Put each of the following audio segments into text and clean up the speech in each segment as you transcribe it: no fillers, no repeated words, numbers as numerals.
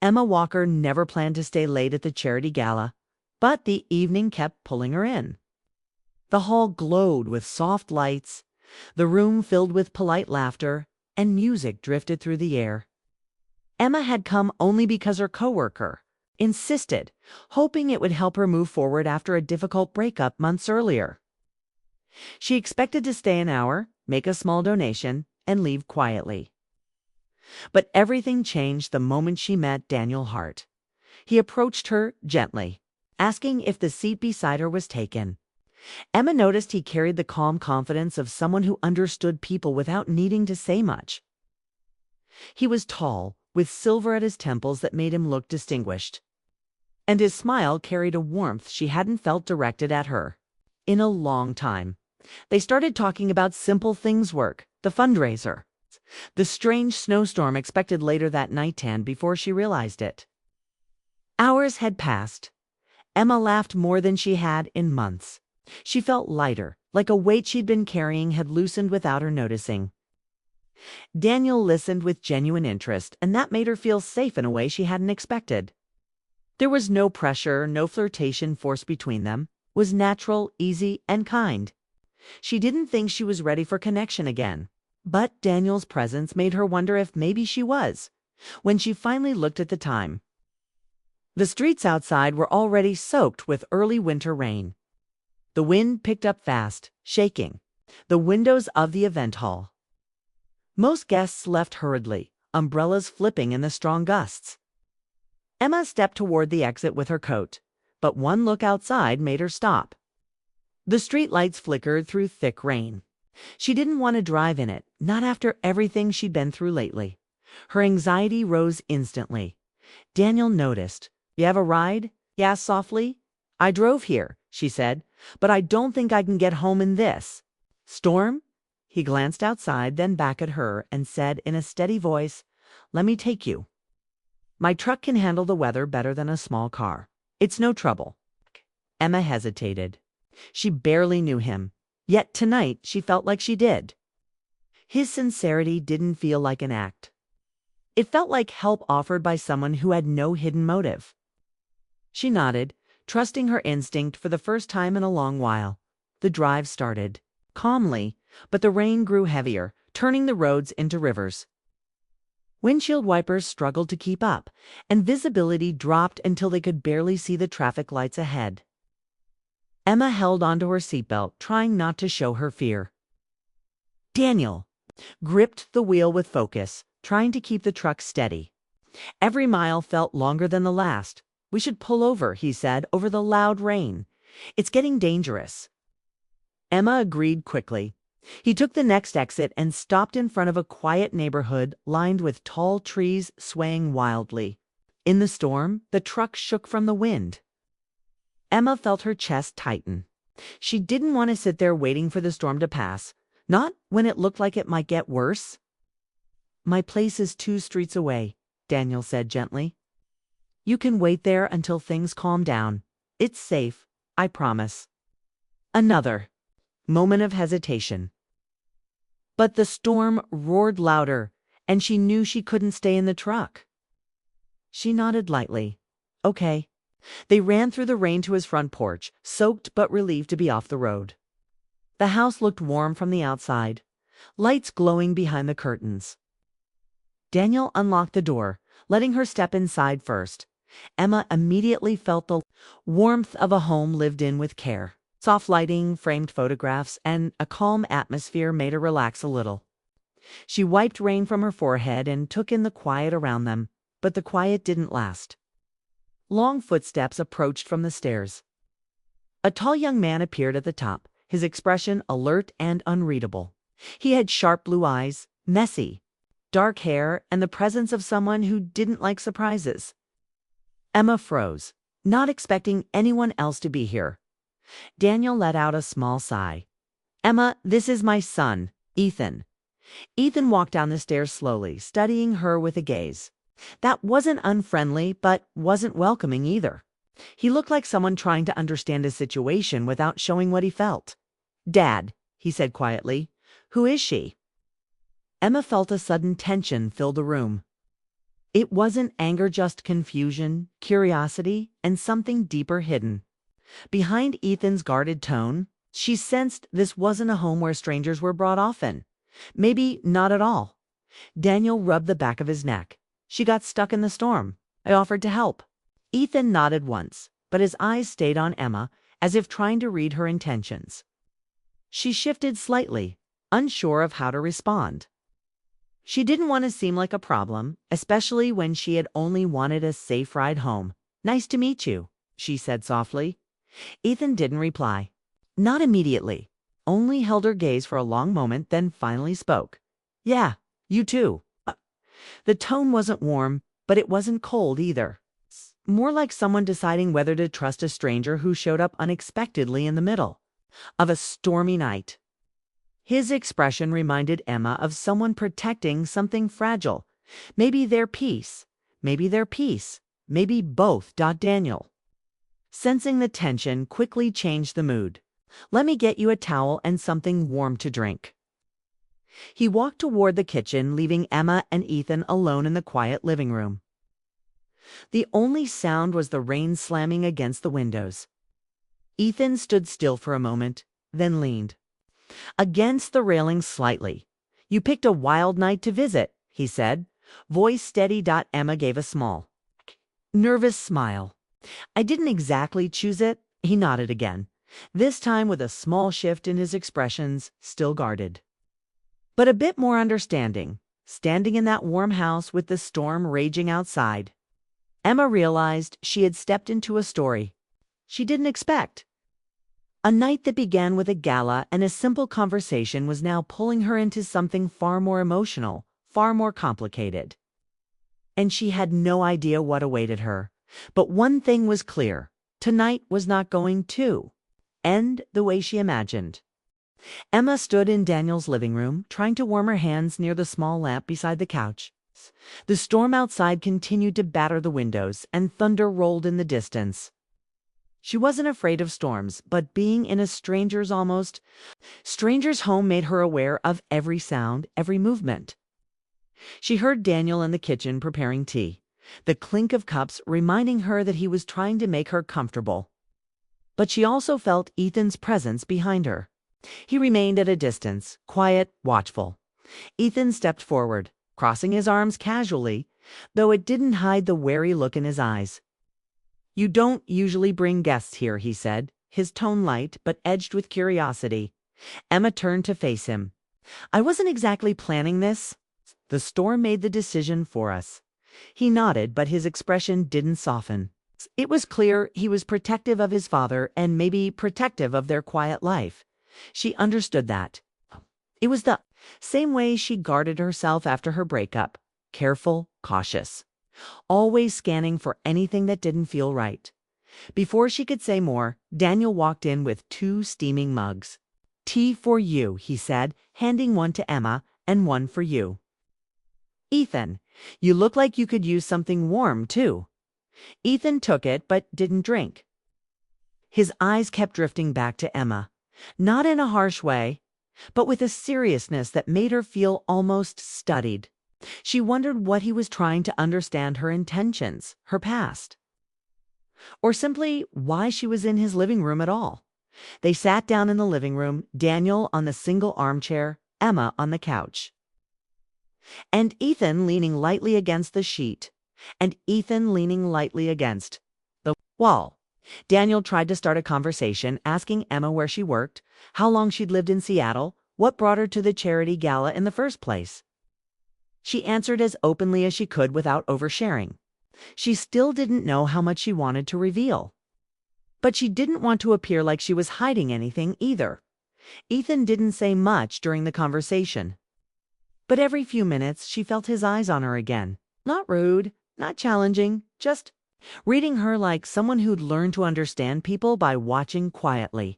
Emma Walker never planned to stay late at the charity gala, but the evening kept pulling her in. The hall glowed with soft lights, the room filled with polite laughter, and music drifted through the air. Emma had come only because her coworker insisted, hoping it would help her move forward after a difficult breakup months earlier. She expected to stay an hour, make a small donation, and leave quietly. But everything changed the moment she met Daniel Hart. He approached her gently, asking if the seat beside her was taken. Emma noticed he carried the calm confidence of someone who understood people without needing to say much. He was tall, with silver at his temples that made him look distinguished. And his smile carried a warmth she hadn't felt directed at her in a long time. They started talking about simple things: work, the fundraiser, the strange snowstorm expected later that night, and before she realized it, hours had passed. Emma laughed more than she had in months. She felt lighter, like a weight she'd been carrying had loosened without her noticing. Daniel listened with genuine interest, and that made her feel safe in a way she hadn't expected. There was no pressure, no flirtation forced between them. It was natural, easy, and kind. She didn't think she was ready for connection again, but Daniel's presence made her wonder if maybe she was, when she finally looked at the time. The streets outside were already soaked with early winter rain. The wind picked up fast, shaking the windows of the event hall. Most guests left hurriedly, umbrellas flipping in the strong gusts. Emma stepped toward the exit with her coat, but one look outside made her stop. The streetlights flickered through thick rain. She didn't want to drive in it, not after everything she'd been through lately. Her anxiety rose instantly. Daniel noticed. "You have a ride?" he asked softly. "I drove here," she said, "but I don't think I can get home in this storm." He glanced outside, then back at her, and said in a steady voice, "Let me take you. My truck can handle the weather better than a small car. It's no trouble." Emma hesitated. She barely knew him, yet tonight she felt like she did. His sincerity didn't feel like an act. It felt like help offered by someone who had no hidden motive. She nodded, trusting her instinct for the first time in a long while. The drive started calmly, but the rain grew heavier, turning the roads into rivers. Windshield wipers struggled to keep up, and visibility dropped until they could barely see the traffic lights ahead. Emma held onto her seatbelt, trying not to show her fear. Daniel gripped the wheel with focus, trying to keep the truck steady. Every mile felt longer than the last. "We should pull over," he said, over the loud rain. "It's getting dangerous." Emma agreed quickly. He took the next exit and stopped in front of a quiet neighborhood lined with tall trees swaying wildly. In the storm, the truck shook from the wind. Emma felt her chest tighten. She didn't want to sit there waiting for the storm to pass, not when it looked like it might get worse. "My place is 2 streets away," Daniel said gently. "You can wait there until things calm down. It's safe, I promise." Another moment of hesitation. But the storm roared louder, and she knew she couldn't stay in the truck. She nodded lightly. "Okay." They ran through the rain to his front porch, soaked but relieved to be off the road. The house looked warm from the outside, lights glowing behind the curtains. Daniel unlocked the door, letting her step inside first. Emma immediately felt the warmth of a home lived in with care. Soft lighting, framed photographs, and a calm atmosphere made her relax a little. She wiped rain from her forehead and took in the quiet around them, but the quiet didn't last. Long footsteps approached from the stairs. A tall young man appeared at the top, his expression alert and unreadable. He had sharp blue eyes, messy, dark hair, and the presence of someone who didn't like surprises. Emma froze, not expecting anyone else to be here. Daniel let out a small sigh. "Emma, this is my son, Ethan." Ethan walked down the stairs slowly, studying her with a gaze. That wasn't unfriendly, but wasn't welcoming either. He looked like someone trying to understand his situation without showing what he felt. "Dad," he said quietly. "Who is she?" Emma felt a sudden tension fill the room. It wasn't anger, just confusion, curiosity, and something deeper hidden. Behind Ethan's guarded tone, she sensed this wasn't a home where strangers were brought often. Maybe not at all. Daniel rubbed the back of his neck. She got stuck in the storm. I offered to help. Ethan nodded once, but his eyes stayed on Emma, as if trying to read her intentions. She shifted slightly, unsure of how to respond. She didn't want to seem like a problem, especially when she had only wanted a safe ride home. "Nice to meet you," she said softly. Ethan didn't reply. Not immediately. Only held her gaze for a long moment, then finally spoke. "Yeah, you too." The tone wasn't warm, but it wasn't cold either. More like someone deciding whether to trust a stranger who showed up unexpectedly in the middle of a stormy night. His expression reminded Emma of someone protecting something fragile. Maybe their peace, maybe both. Daniel, sensing the tension, quickly changed the mood. "Let me get you a towel and something warm to drink." He walked toward the kitchen, leaving Emma and Ethan alone in the quiet living room. The only sound was the rain slamming against the windows. Ethan stood still for a moment, then leaned against the railing slightly. "You picked a wild night to visit," he said, voice steady. Emma gave a small, nervous smile. "I didn't exactly choose it." He nodded again, this time with a small shift in his expressions, still guarded, but a bit more understanding. Standing in that warm house with the storm raging outside, Emma realized she had stepped into a story she didn't expect. A night that began with a gala and a simple conversation was now pulling her into something far more emotional, far more complicated. And she had no idea what awaited her. But one thing was clear: tonight was not going to end the way she imagined. Emma stood in Daniel's living room, trying to warm her hands near the small lamp beside the couch. The storm outside continued to batter the windows, and thunder rolled in the distance. She wasn't afraid of storms, but being in a stranger's home made her aware of every sound, every movement. She heard Daniel in the kitchen preparing tea, the clink of cups reminding her that he was trying to make her comfortable. But she also felt Ethan's presence behind her. He remained at a distance, quiet, watchful. Ethan stepped forward, crossing his arms casually, though it didn't hide the wary look in his eyes. "You don't usually bring guests here," he said, his tone light but edged with curiosity. Emma turned to face him. "I wasn't exactly planning this. The storm made the decision for us." He nodded, but his expression didn't soften. It was clear he was protective of his father and maybe protective of their quiet life. She understood that. It was the same way she guarded herself after her breakup. Careful, cautious, always scanning for anything that didn't feel right. Before she could say more, Daniel walked in with 2 steaming mugs. "Tea for you," he said, handing one to Emma and one for you. "Ethan, you look like you could use something warm, too." Ethan took it but didn't drink. His eyes kept drifting back to Emma, not in a harsh way, but with a seriousness that made her feel almost studied. She wondered what he was trying to understand: her intentions, her past, or simply why she was in his living room at all. They sat down in the living room, Daniel on the single armchair, Emma on the couch, and Ethan leaning lightly against the sheet, and Ethan leaning lightly against the wall. Daniel tried to start a conversation, asking Emma where she worked, how long she'd lived in Seattle, what brought her to the charity gala in the first place. She answered as openly as she could without oversharing. She still didn't know how much she wanted to reveal. But she didn't want to appear like she was hiding anything either. Ethan didn't say much during the conversation, but every few minutes she felt his eyes on her again. Not rude, not challenging, just reading her like someone who'd learned to understand people by watching quietly.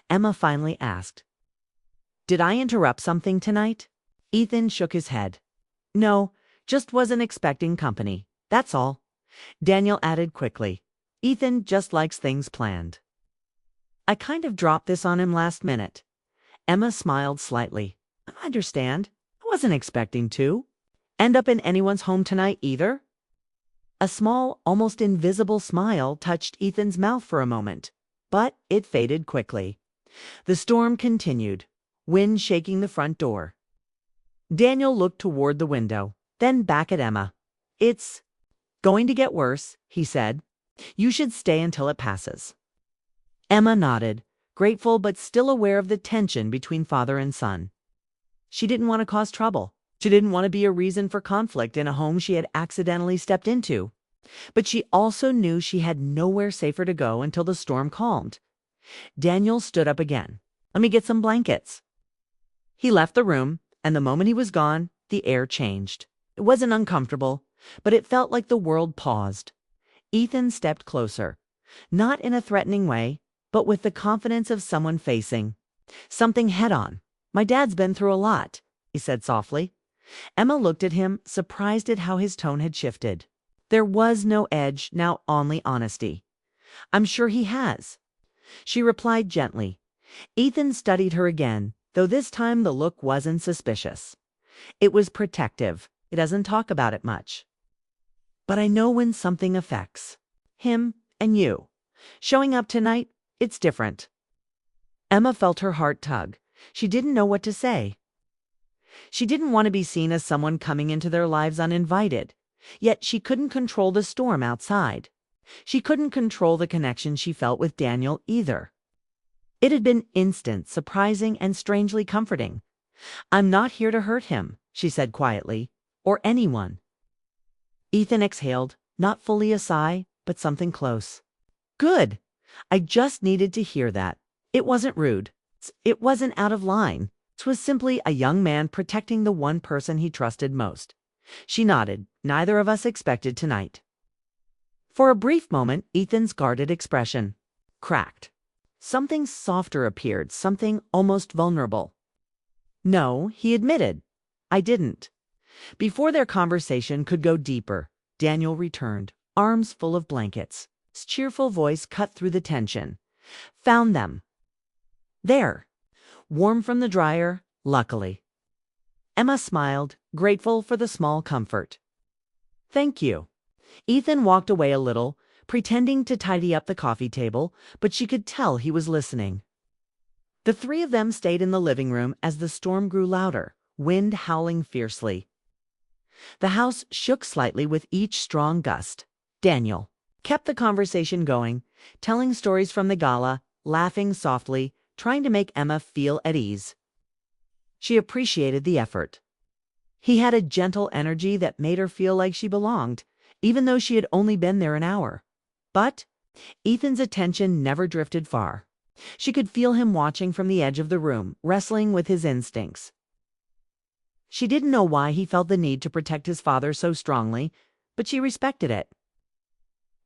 Emma finally asked, "Did I interrupt something tonight?" Ethan shook his head. "No, just wasn't expecting company, that's all." Daniel added quickly, "Ethan just likes things planned." "I kind of dropped this on him last minute." Emma smiled slightly. "I understand. I wasn't expecting to end up in anyone's home tonight either." A small, almost invisible smile touched Ethan's mouth for a moment, but it faded quickly. The storm continued, wind shaking the front door. Daniel looked toward the window, then back at Emma. "It's going to get worse," he said. "You should stay until it passes." Emma nodded, grateful but still aware of the tension between father and son. She didn't want to cause trouble. She didn't want to be a reason for conflict in a home she had accidentally stepped into. But she also knew she had nowhere safer to go until the storm calmed. Daniel stood up again. "Let me get some blankets." He left the room, and the moment he was gone, the air changed. It wasn't uncomfortable, but it felt like the world paused. Ethan stepped closer, not in a threatening way, but with the confidence of someone facing something head-on. "My dad's been through a lot," he said softly. Emma looked at him, surprised at how his tone had shifted. There was no edge, now only honesty. "I'm sure he has," she replied gently. Ethan studied her again, though this time the look wasn't suspicious. It was protective. "He doesn't talk about it much. But I know when something affects him and you. Showing up tonight, it's different." Emma felt her heart tug. She didn't know what to say. She didn't want to be seen as someone coming into their lives uninvited, yet she couldn't control the storm outside. She couldn't control the connection she felt with Daniel either. It had been instant, surprising, and strangely comforting. "I'm not here to hurt him," she said quietly, "or anyone." Ethan exhaled, not fully a sigh, but something close. "Good. I just needed to hear that. It wasn't rude. It wasn't out of line. It was simply a young man protecting the one person he trusted most." She nodded. "Neither of us expected tonight." For a brief moment, Ethan's guarded expression cracked. Something softer appeared, something almost vulnerable. "No," he admitted. "I didn't." Before their conversation could go deeper, Daniel returned, arms full of blankets. His cheerful voice cut through the tension. "Found them. There. Warm from the dryer, luckily." Emma smiled, grateful for the small comfort. "Thank you." Ethan walked away a little, pretending to tidy up the coffee table, but she could tell he was listening. The three of them stayed in the living room as the storm grew louder, wind howling fiercely. The house shook slightly with each strong gust. Daniel kept the conversation going, telling stories from the gala, laughing softly, trying to make Emma feel at ease. She appreciated the effort. He had a gentle energy that made her feel like she belonged, even though she had only been there an hour. But Ethan's attention never drifted far. She could feel him watching from the edge of the room, wrestling with his instincts. She didn't know why he felt the need to protect his father so strongly, but she respected it.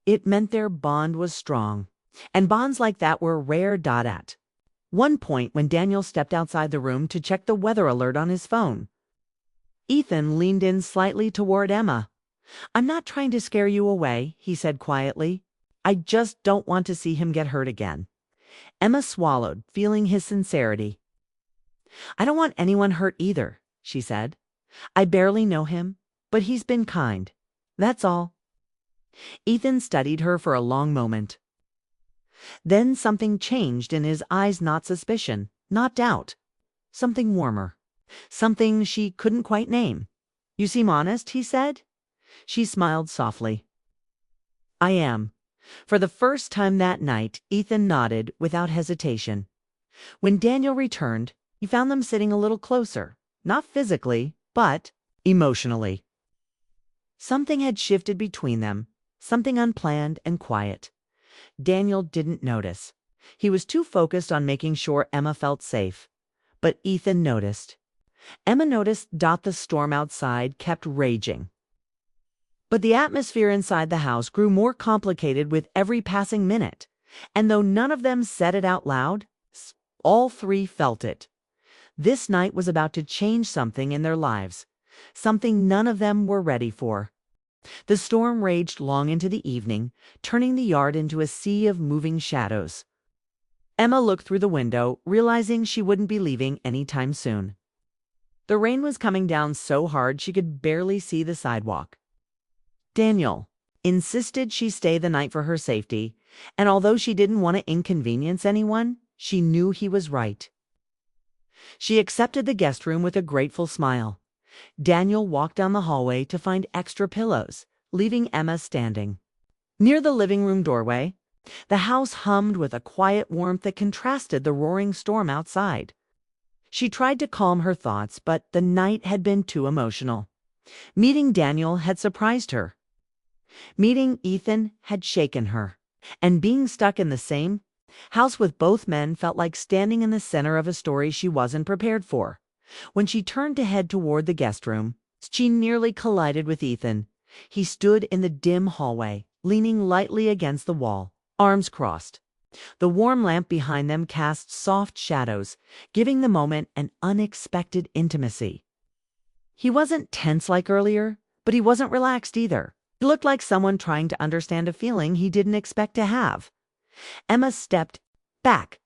It meant their bond was strong, and bonds like that were rare. At one point, when Daniel stepped outside the room to check the weather alert on his phone, Ethan leaned in slightly toward Emma. "I'm not trying to scare you away," he said quietly. "I just don't want to see him get hurt again." Emma swallowed, feeling his sincerity. "I don't want anyone hurt either," she said. "I barely know him, but he's been kind. That's all." Ethan studied her for a long moment. Then something changed in his eyes, not suspicion, not doubt. Something warmer. Something she couldn't quite name. "You seem honest," he said. She smiled softly. "I am." For the first time that night, Ethan nodded without hesitation. When Daniel returned, he found them sitting a little closer, not physically, but emotionally. Something had shifted between them, something unplanned and quiet. Daniel didn't notice. He was too focused on making sure Emma felt safe. But Ethan noticed. Emma noticed. The storm outside kept raging. But the atmosphere inside the house grew more complicated with every passing minute, and though none of them said it out loud, all three felt it. This night was about to change something in their lives, something none of them were ready for. The storm raged long into the evening, turning the yard into a sea of moving shadows. Emma looked through the window, realizing she wouldn't be leaving anytime soon. The rain was coming down so hard she could barely see the sidewalk. "Daniel," insisted she stay the night for her safety, and although she didn't want to inconvenience anyone, she knew he was right. She accepted the guest room with a grateful smile. Daniel walked down the hallway to find extra pillows, leaving Emma standing. Near the living room doorway, the house hummed with a quiet warmth that contrasted the roaring storm outside. She tried to calm her thoughts, but the night had been too emotional. Meeting Daniel had surprised her. Meeting Ethan had shaken her. And being stuck in the same house with both men felt like standing in the center of a story she wasn't prepared for. When she turned to head toward the guest room, she nearly collided with Ethan. He stood in the dim hallway, leaning lightly against the wall, arms crossed. The warm lamp behind them cast soft shadows, giving the moment an unexpected intimacy. He wasn't tense like earlier, but he wasn't relaxed either. He looked like someone trying to understand a feeling he didn't expect to have. Emma stepped back.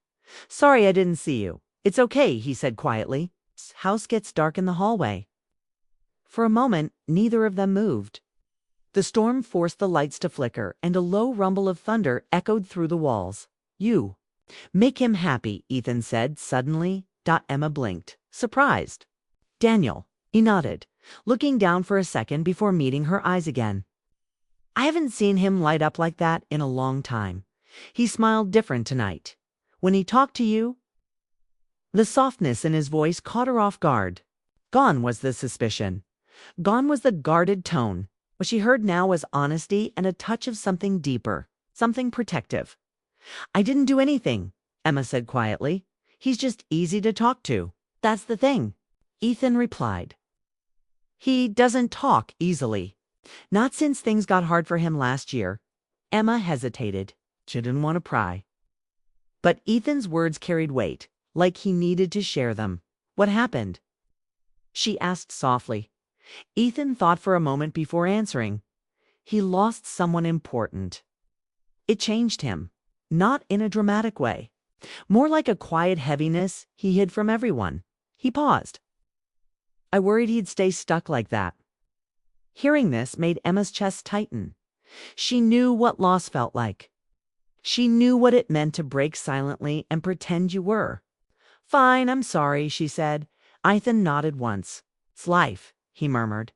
"Sorry I didn't see you." "It's okay," he said quietly. "House gets dark in the hallway." For a moment, neither of them moved. The storm forced the lights to flicker, and a low rumble of thunder echoed through the walls. "You make him happy," Ethan said suddenly. Emma blinked, surprised. "Daniel," he nodded, looking down for a second before meeting her eyes again. "I haven't seen him light up like that in a long time." He smiled different tonight. "When he talked to you?" The softness in his voice caught her off guard. Gone was the suspicion. Gone was the guarded tone. What she heard now was honesty and a touch of something deeper, something protective. "I didn't do anything," Emma said quietly. "He's just easy to talk to. That's the thing," Ethan replied. "He doesn't talk easily. Not since things got hard for him last year." Emma hesitated. She didn't want to pry. But Ethan's words carried weight, like he needed to share them. "What happened?" she asked softly. Ethan thought for a moment before answering. "He lost someone important." It changed him, not in a dramatic way. More like a quiet heaviness he hid from everyone. He paused. "I worried he'd stay stuck like that." Hearing this made Emma's chest tighten. She knew what loss felt like. She knew what it meant to break silently and pretend you were. "Fine, I'm sorry," she said. Ethan nodded once. "It's life," he murmured.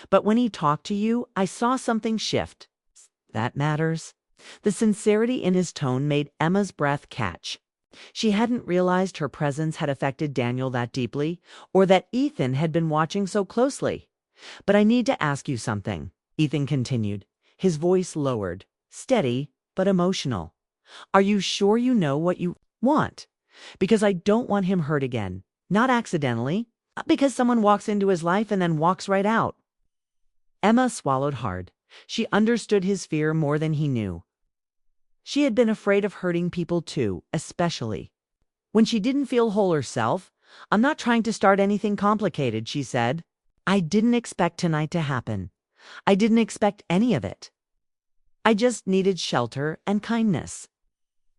"But when he talked to you, I saw something shift." "That matters." The sincerity in his tone made Emma's breath catch. She hadn't realized her presence had affected Daniel that deeply, or that Ethan had been watching so closely. "But I need to ask you something," Ethan continued, his voice lowered, steady but emotional. "Are you sure you know what you want? Because I don't want him hurt again. Not accidentally, because someone walks into his life and then walks right out." Emma swallowed hard. She understood his fear more than he knew. She had been afraid of hurting people too, especially when she didn't feel whole herself. "I'm not trying to start anything complicated," she said. "I didn't expect tonight to happen. I didn't expect any of it. I just needed shelter and kindness."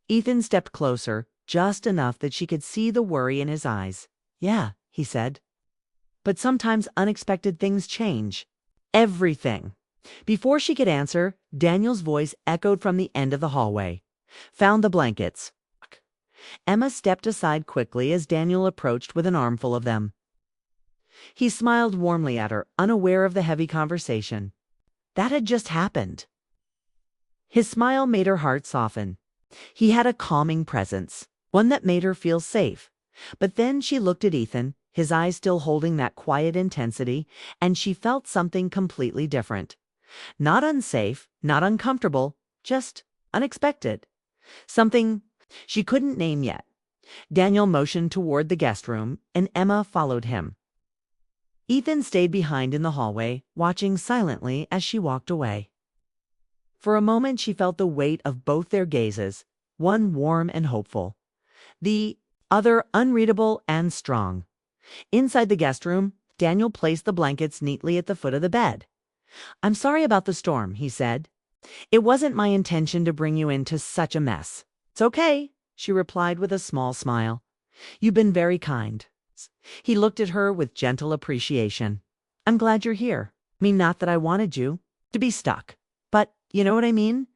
Ethan stepped closer, just enough that she could see the worry in his eyes. "Yeah," he said. "But sometimes unexpected things change. Everything." Before she could answer, Daniel's voice echoed from the end of the hallway. "Found the blankets." Emma stepped aside quickly as Daniel approached with an armful of them. He smiled warmly at her, unaware of the heavy conversation that had just happened. His smile made her heart soften. He had a calming presence, one that made her feel safe. But then she looked at Ethan, his eyes still holding that quiet intensity, and she felt something completely different. Not unsafe, not uncomfortable, just unexpected. Something she couldn't name yet. Daniel motioned toward the guest room, and Emma followed him. Ethan stayed behind in the hallway, watching silently as she walked away. For a moment she felt the weight of both their gazes, one warm and hopeful, the other unreadable and strong. Inside the guest room, Daniel placed the blankets neatly at the foot of the bed. "I'm sorry about the storm," he said. "It wasn't my intention to bring you into such a mess." "It's okay," she replied with a small smile. "You've been very kind." He looked at her with gentle appreciation. "I'm glad you're here. I mean, not that I wanted you to be stuck, but You know what I mean?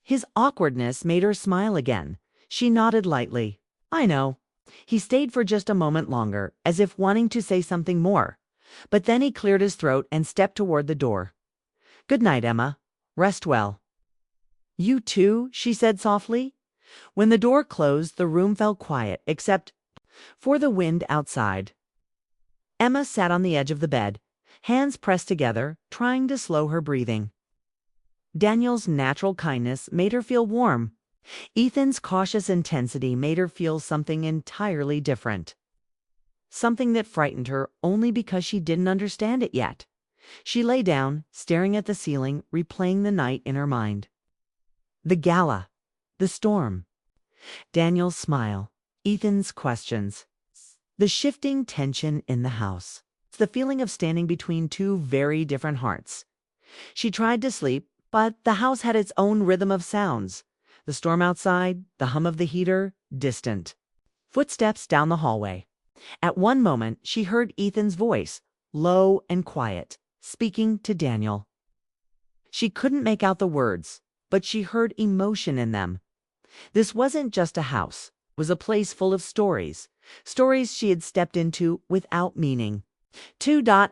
His awkwardness made her smile again. She nodded lightly. I know. He stayed for just a moment longer, as if wanting to say something more. But then he cleared his throat and stepped toward the door. Good night, Emma. Rest well. You too, she said softly. When the door closed, the room fell quiet, except for the wind outside. Emma sat on the edge of the bed, hands pressed together, trying to slow her breathing. Daniel's natural kindness made her feel warm. Ethan's cautious intensity made her feel something entirely different. Something that frightened her only because she didn't understand it yet. She lay down, staring at the ceiling, replaying the night in her mind. The gala. The storm. Daniel's smile. Ethan's questions. The shifting tension in the house. The feeling of standing between two very different hearts. She tried to sleep, but the house had its own rhythm of sounds. The storm outside, the hum of the heater, distant. Footsteps down the hallway. At one moment, she heard Ethan's voice, low and quiet, speaking to Daniel. She couldn't make out the words, but she heard emotion in them. This wasn't just a house. It was a place full of stories. Stories she had stepped into without meaning.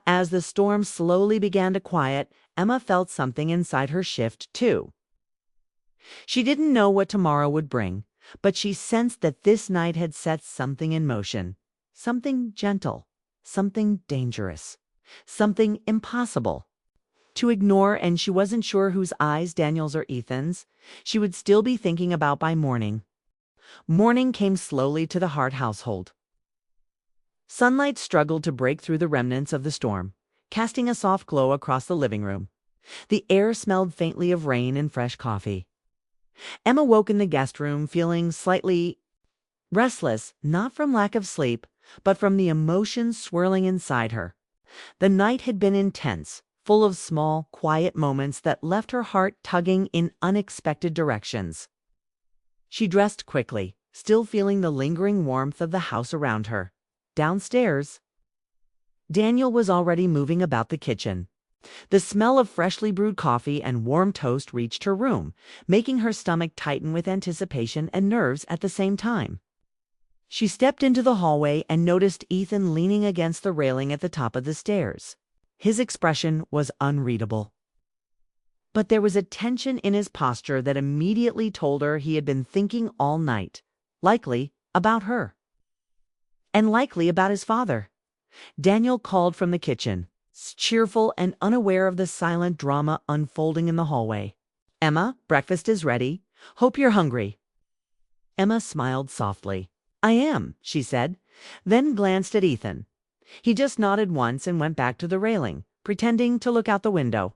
As the storm slowly began to quiet, Emma felt something inside her shift, too. She didn't know what tomorrow would bring, but she sensed that this night had set something in motion. Something gentle, something dangerous, something impossible to ignore, and she wasn't sure whose eyes, Daniel's or Ethan's, she would still be thinking about by morning. Morning came slowly to the Hart household. Sunlight struggled to break through the remnants of the storm, casting a soft glow across the living room. The air smelled faintly of rain and fresh coffee. Emma woke in the guest room feeling slightly restless, not from lack of sleep, but from the emotions swirling inside her. The night had been intense, full of small, quiet moments that left her heart tugging in unexpected directions. She dressed quickly, still feeling the lingering warmth of the house around her. Downstairs, Daniel was already moving about the kitchen. The smell of freshly brewed coffee and warm toast reached her room, making her stomach tighten with anticipation and nerves at the same time. She stepped into the hallway and noticed Ethan leaning against the railing at the top of the stairs. His expression was unreadable. But there was a tension in his posture that immediately told her he had been thinking all night, likely about her, and likely about his father. Daniel called from the kitchen, cheerful and unaware of the silent drama unfolding in the hallway. Emma, breakfast is ready. Hope you're hungry. Emma smiled softly. I am, she said, then glanced at Ethan. He just nodded once and went back to the railing, pretending to look out the window.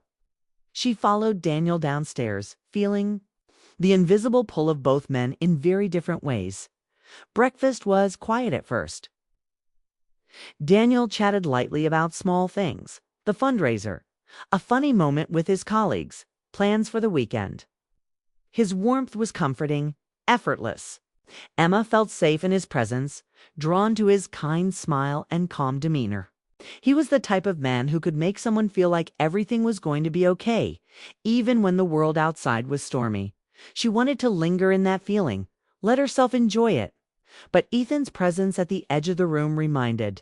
She followed Daniel downstairs, feeling the invisible pull of both men in very different ways. Breakfast was quiet at first. Daniel chatted lightly about small things, the fundraiser, a funny moment with his colleagues, plans for the weekend. His warmth was comforting, effortless. Emma felt safe in his presence, drawn to his kind smile and calm demeanor. He was the type of man who could make someone feel like everything was going to be okay, even when the world outside was stormy. She wanted to linger in that feeling, let herself enjoy it. But Ethan's presence at the edge of the room reminded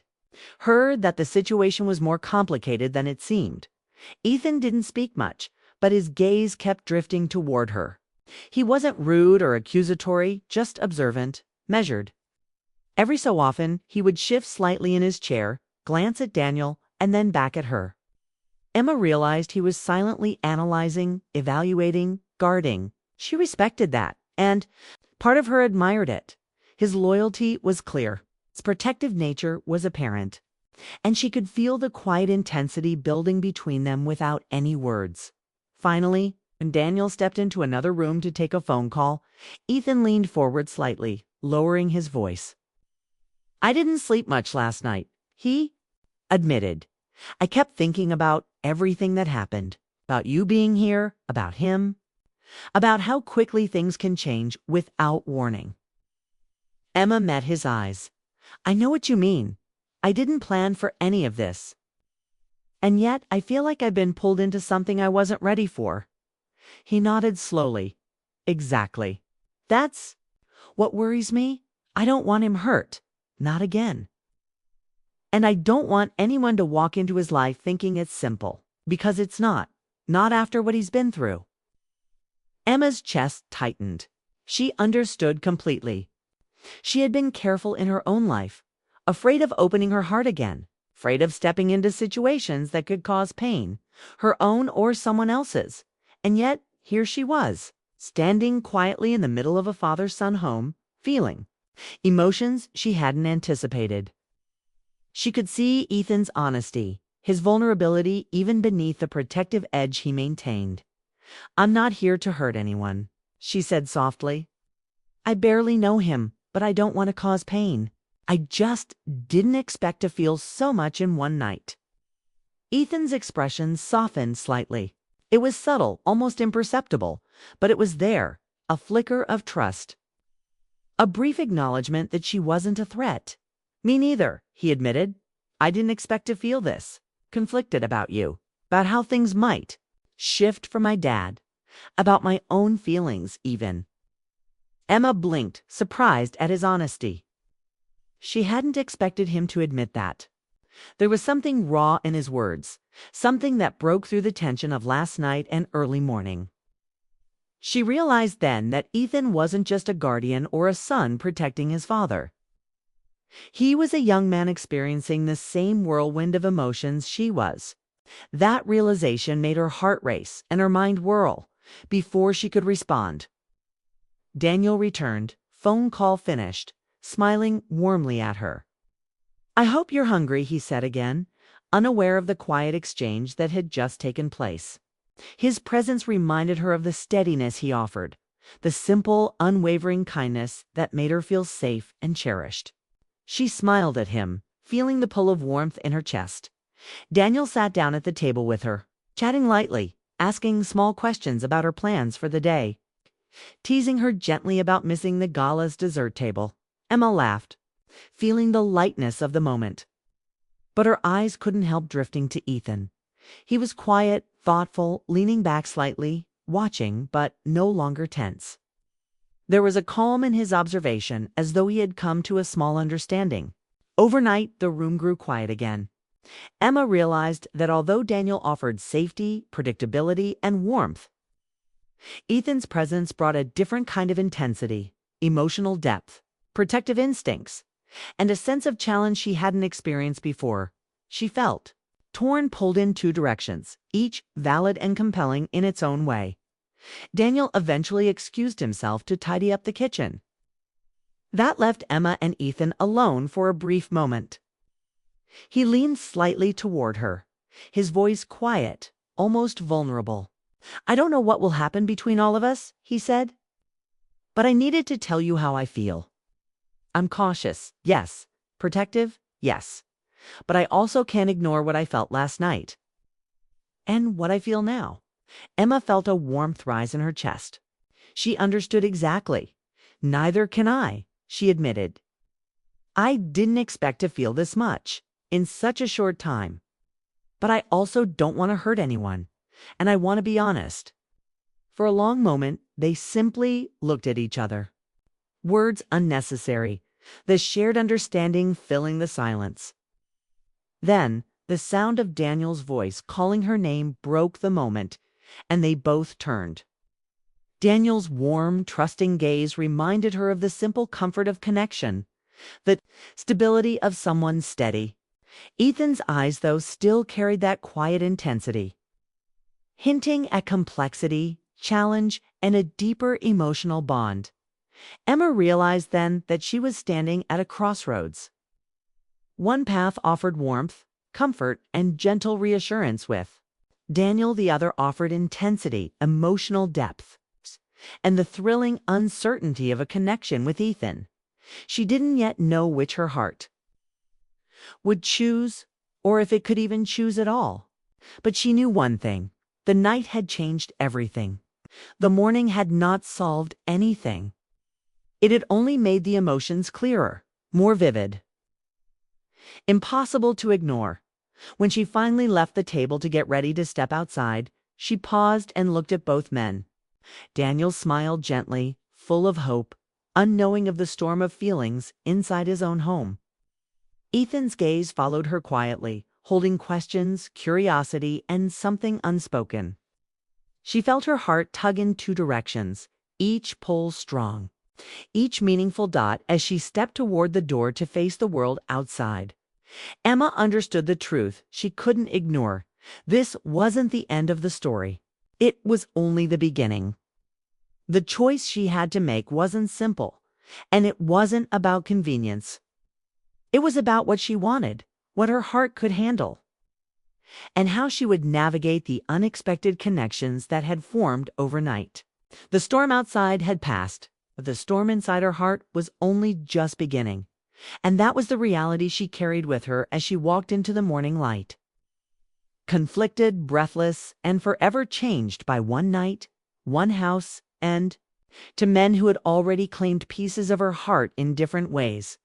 her that the situation was more complicated than it seemed. Ethan didn't speak much, but his gaze kept drifting toward her. He wasn't rude or accusatory, just observant, measured. Every so often, he would shift slightly in his chair, glance at Daniel, and then back at her. Emma realized he was silently analyzing, evaluating, guarding. She respected that, and part of her admired it. His loyalty was clear. Its protective nature was apparent. And she could feel the quiet intensity building between them without any words. Finally, when Daniel stepped into another room to take a phone call, Ethan leaned forward slightly, lowering his voice. I didn't sleep much last night, he admitted. I kept thinking about everything that happened, about you being here, about him, about how quickly things can change without warning. Emma met his eyes. I know what you mean. I didn't plan for any of this. And yet I feel like I've been pulled into something I wasn't ready for. He nodded slowly. Exactly. That's what worries me. I don't want him hurt. Not again. And I don't want anyone to walk into his life thinking it's simple. Because it's not. Not after what he's been through. Emma's chest tightened. She understood completely. She had been careful in her own life, afraid of opening her heart again, afraid of stepping into situations that could cause pain, her own or someone else's. And yet, here she was, standing quietly in the middle of a father-son home, feeling emotions she hadn't anticipated. She could see Ethan's honesty, his vulnerability even beneath the protective edge he maintained. "I'm not here to hurt anyone," she said softly. "I barely know him, but I don't want to cause pain. I just didn't expect to feel so much in one night." Ethan's expression softened slightly. It was subtle, almost imperceptible, but it was there, a flicker of trust. A brief acknowledgement that she wasn't a threat. "Me neither," he admitted. "I didn't expect to feel this. Conflicted about you. About how things might shift for my dad. About my own feelings, even." Emma blinked, surprised at his honesty. She hadn't expected him to admit that. There was something raw in his words, something that broke through the tension of last night and early morning. She realized then that Ethan wasn't just a guardian or a son protecting his father. He was a young man experiencing the same whirlwind of emotions she was. That realization made her heart race and her mind whirl before she could respond. Daniel returned, phone call finished, smiling warmly at her. "I hope you're hungry," he said again, unaware of the quiet exchange that had just taken place. His presence reminded her of the steadiness he offered, the simple, unwavering kindness that made her feel safe and cherished. She smiled at him, feeling the pull of warmth in her chest. Daniel sat down at the table with her, chatting lightly, asking small questions about her plans for the day, teasing her gently about missing the gala's dessert table. Emma laughed, feeling the lightness of the moment. But her eyes couldn't help drifting to Ethan. He was quiet, thoughtful, leaning back slightly, watching, but no longer tense. There was a calm in his observation, as though he had come to a small understanding. Overnight, the room grew quiet again. Emma realized that although Daniel offered safety, predictability, and warmth, Ethan's presence brought a different kind of intensity, emotional depth, protective instincts, and a sense of challenge she hadn't experienced before. She felt torn, pulled in two directions, each valid and compelling in its own way. Daniel eventually excused himself to tidy up the kitchen. That left Emma and Ethan alone for a brief moment. He leaned slightly toward her, his voice quiet, almost vulnerable. "I don't know what will happen between all of us," he said, "but I needed to tell you how I feel. I'm cautious, yes. Protective, yes. But I also can't ignore what I felt last night. And what I feel now." Emma felt a warmth rise in her chest. She understood exactly. "Neither can I," she admitted. "I didn't expect to feel this much in such a short time. But I also don't want to hurt anyone, and I want to be honest." For a long moment, they simply looked at each other. Words unnecessary, the shared understanding filling the silence. Then, the sound of Daniel's voice calling her name broke the moment, and they both turned. Daniel's warm, trusting gaze reminded her of the simple comfort of connection, the stability of someone steady. Ethan's eyes, though, still carried that quiet intensity, hinting at complexity, challenge, and a deeper emotional bond. Emma realized then that she was standing at a crossroads. One path offered warmth, comfort, and gentle reassurance with Daniel. The other offered intensity, emotional depth, and the thrilling uncertainty of a connection with Ethan. She didn't yet know which her heart would choose, or if it could even choose at all. But she knew one thing. The night had changed everything. The morning had not solved anything. It had only made the emotions clearer, more vivid, impossible to ignore. When she finally left the table to get ready to step outside, She paused and looked at both men. Daniel smiled gently, full of hope, unknowing of the storm of feelings inside his own home. Ethan's gaze followed her quietly, holding questions, curiosity, and something unspoken. She felt her heart tug in two directions, each pull strong, each meaningful dot as she stepped toward the door to face the world outside. Emma understood the truth she couldn't ignore. This wasn't the end of the story. It was only the beginning. The choice she had to make wasn't simple, and it wasn't about convenience. It was about what she wanted, what her heart could handle, and how she would navigate the unexpected connections that had formed overnight. The storm outside had passed, but the storm inside her heart was only just beginning, and that was the reality she carried with her as she walked into the morning light. Conflicted, breathless, and forever changed by one night, one house, and to men who had already claimed pieces of her heart in different ways.